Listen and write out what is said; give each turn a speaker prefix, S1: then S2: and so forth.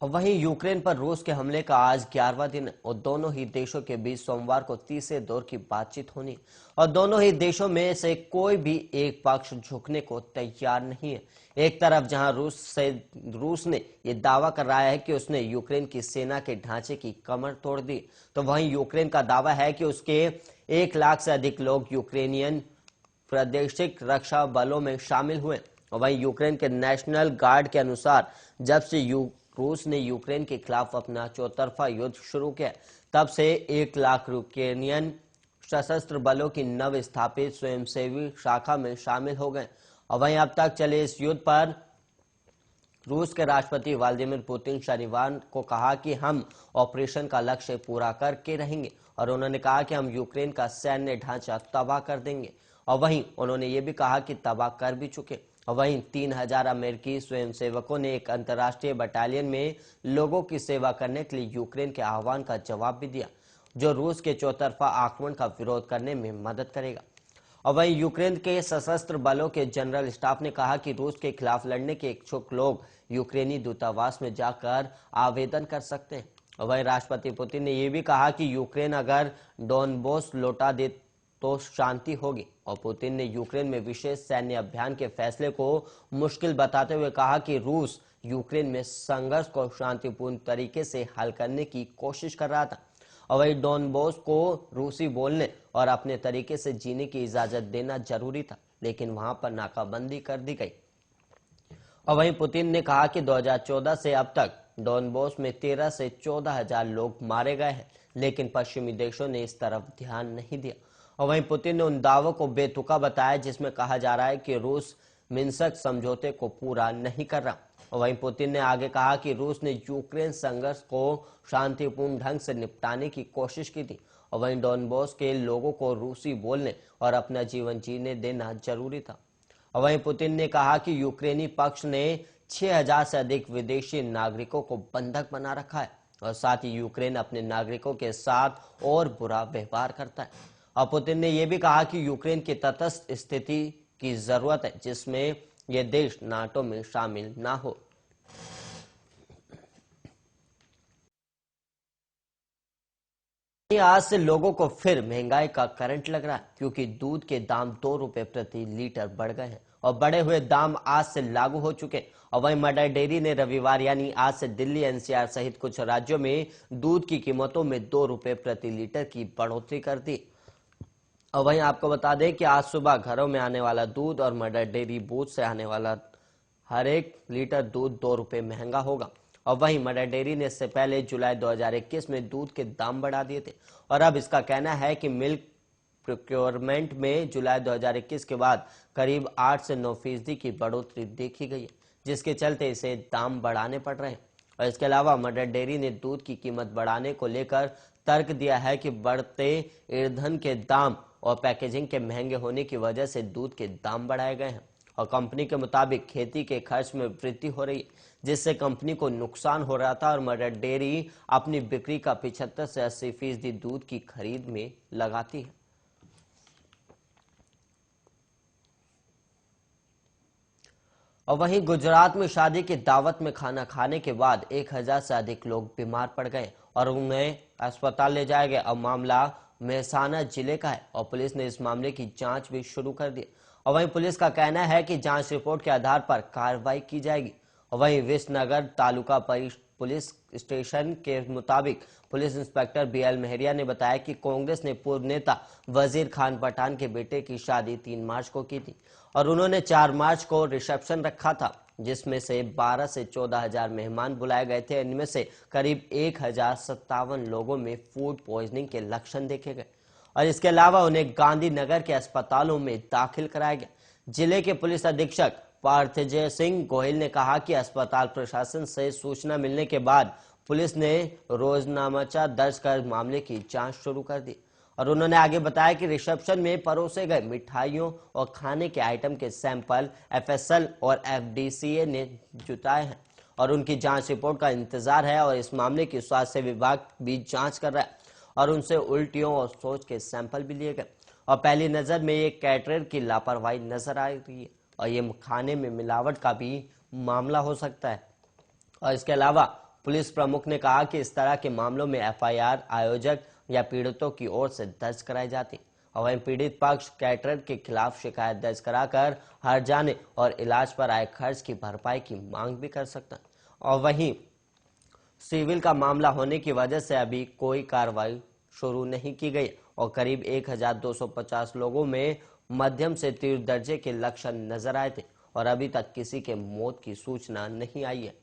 S1: वहीं यूक्रेन पर रूस के हमले का आज 11वां दिन है और दोनों ही देशों के बीच सोमवार को तीसरे दौर की बातचीत होनी और दोनों ही देशों में से कोई भी एक पक्ष झुकने को तैयार नहीं है। एक तरफ जहां रूस ने यह दावा कर रहा है कि उसने यूक्रेन की सेना के ढांचे की कमर तोड़ दी, तो वहीं यूक्रेन का दावा है कि उसके 1 लाख से अधिक लोग यूक्रेनियन प्रादेशिक रक्षा बलों में शामिल हुए। और वहीं यूक्रेन के नेशनल गार्ड के अनुसार जब से रूस ने यूक्रेन के खिलाफ अपना चौतरफा युद्ध शुरू किया, तब से 1 लाख यूक्रेनियन सशस्त्र बलों की नव स्थापित स्वयंसेवी शाखा में शामिल हो गए। और वहीं अब तक चले इस युद्ध पर रूस के राष्ट्रपति व्लादिमीर पुतिन शनिवार को कहा कि हम ऑपरेशन का लक्ष्य पूरा करके रहेंगे और उन्होंने कहा कि हम यूक्रेन का सैन्य ढांचा तबाह कर देंगे। और वहीं उन्होंने ये भी कहा कि तबाह कर भी चुके। और वहीं 3000 अमेरिकी स्वयंसेवकों ने एक अंतर्राष्ट्रीय बटालियन में लोगों की सेवा करने के लिए यूक्रेन के आह्वान का जवाब भी दिया, जो रूस के चौतरफा आक्रमण का विरोध करने में मदद करेगा। और वहीं यूक्रेन के सशस्त्र बलों के जनरल स्टाफ ने कहा कि रूस के खिलाफ लड़ने के इच्छुक लोग यूक्रेनी दूतावास में जाकर आवेदन कर सकते हैं। और वहीं राष्ट्रपति पुतिन ने यह भी कहा कि यूक्रेन अगर डोनबास लौटा दे तो शांति होगी। और पुतिन ने यूक्रेन में विशेष सैन्य अभियान के फैसले को मुश्किल बताते हुए कहा कि रूस यूक्रेन में संघर्ष को शांतिपूर्ण तरीके से हल करने की कोशिश कर रहा था और वही डोनबास को रूसी बोलने और अपने तरीके से जीने की इजाजत देना जरूरी था, लेकिन वहां पर नाकाबंदी कर दी गई। और वहीं पुतिन ने कहा कि 2014 से अब तक डोनबास में 13 से 14 हजार लोग मारे गए हैं, लेकिन पश्चिमी देशों ने इस तरफ ध्यान नहीं दिया। और वहीं पुतिन ने उन दावों को बेतुका बताया जिसमें कहा जा रहा है कि रूस मिन्स्क समझौते को पूरा नहीं कर रहा। और वहीं पुतिन ने आगे कहा कि रूस ने यूक्रेन संघर्ष को शांतिपूर्ण ढंग से निपटाने की कोशिश की थी और वहीं डोनबास के लोगों को रूसी बोलने और अपना जीवन जीने देना जरूरी था। और वहीं पुतिन ने कहा कि यूक्रेनी पक्ष ने 6000 से अधिक विदेशी नागरिकों को बंधक बना रखा है और साथ ही यूक्रेन अपने नागरिकों के साथ और बुरा व्यवहार करता है। और पुतिन ने यह भी कहा कि यूक्रेन की तटस्थ स्थिति की जरूरत है जिसमें यह देश नाटो में शामिल ना हो। आज से लोगों को फिर महंगाई का करंट लग रहा है क्योंकि दूध के दाम 2 रुपए प्रति लीटर बढ़ गए हैं और बढ़े हुए दाम आज से लागू हो चुके। और वहीं मदर डेयरी ने रविवार यानी आज से दिल्ली एनसीआर सहित कुछ राज्यों में दूध की कीमतों में 2 रुपए प्रति लीटर की बढ़ोतरी कर दी। और वहीं आपको बता दें कि आज सुबह घरों में आने वाला दूध और मदर डेयरी बूथ से आने वाला हर एक लीटर दूध 2 रुपए महंगा होगा। और वहीं मदर डेयरी ने इससे पहले जुलाई 2021 में दूध के दाम बढ़ा दिए थे और अब इसका कहना है कि मिल्क प्रोक्योरमेंट में जुलाई 2021 के बाद करीब 8 से 9% की बढ़ोतरी देखी गई है, जिसके चलते इसे दाम बढ़ाने पड़ रहे हैं। और इसके अलावा मदर डेयरी ने दूध की कीमत बढ़ाने को लेकर तर्क दिया है कि बढ़ते ईंधन के दाम और पैकेजिंग के महंगे होने की वजह से दूध के दाम बढ़ाए गए हैं। और कंपनी के मुताबिक खेती के खर्च में वृद्धि हो रही है, जिससे कंपनी को नुकसान हो रहा था और मदर डेयरी अपनी बिक्री का 75 से 80% दूध की खरीद में लगाती है। और वहीं गुजरात में शादी की दावत में खाना खाने के बाद 1000 से अधिक लोग बीमार पड़ गए और उन्हें अस्पताल ले जाया गया। और मामला मेहसाना जिले का है और पुलिस ने इस मामले की जांच भी शुरू कर दी। और वहीं पुलिस का कहना है कि जांच रिपोर्ट के आधार पर कार्रवाई की जाएगी। और वहीं विसनगर तालुका पुलिस स्टेशन के मुताबिक पुलिस इंस्पेक्टर बीएल मेहरिया ने बताया कि कांग्रेस ने पूर्व नेता वजीर खान पठान के बेटे की शादी 3 मार्च को की थी और उन्होंने 4 मार्च को रिसेप्शन रखा था, जिसमें से 12 से 14 हजार मेहमान बुलाए गए थे। इनमें से करीब 1057 लोगों में फूड पॉइजनिंग के लक्षण देखे गए और इसके अलावा उन्हें गांधीनगर के अस्पतालों में दाखिल कराया गया। जिले के पुलिस अधीक्षक पार्थजय सिंह गोहिल ने कहा कि अस्पताल प्रशासन से सूचना मिलने के बाद पुलिस ने रोजनामाचा दर्ज कर मामले की जांच शुरू कर दी। और उन्होंने आगे बताया कि रिसेप्शन में परोसे गए मिठाइयों और खाने के आइटम के सैंपल एफएसएल और एफडीसीए ने जुटाए हैं और उनकी जांच रिपोर्ट का इंतजार है। और इस मामले की स्वास्थ्य विभाग भी जांच कर रहा है और उनसे उल्टियों और सोच के सैंपल भी लिए गए। और पहली नजर में ये कैटरर की लापरवाही नजर आ रही है और ये खाने में मिलावट का भी मामला हो सकता है। और इसके अलावा पुलिस प्रमुख ने कहा कि इस तरह के मामलों में एफआईआर आयोजक या पीड़ितों की ओर से दर्ज कराई जाती और वहीं पीड़ित पक्ष कैटरर के खिलाफ शिकायत दर्ज कराकर हर जाने और इलाज पर आए खर्च की भरपाई की मांग भी कर सकता है। और वहीं सिविल का मामला होने की वजह से अभी कोई कार्रवाई शुरू नहीं की गई और करीब 1250 लोगों में मध्यम से तीव्र दर्जे के लक्षण नजर आए थे और अभी तक किसी के मौत की सूचना नहीं आई है।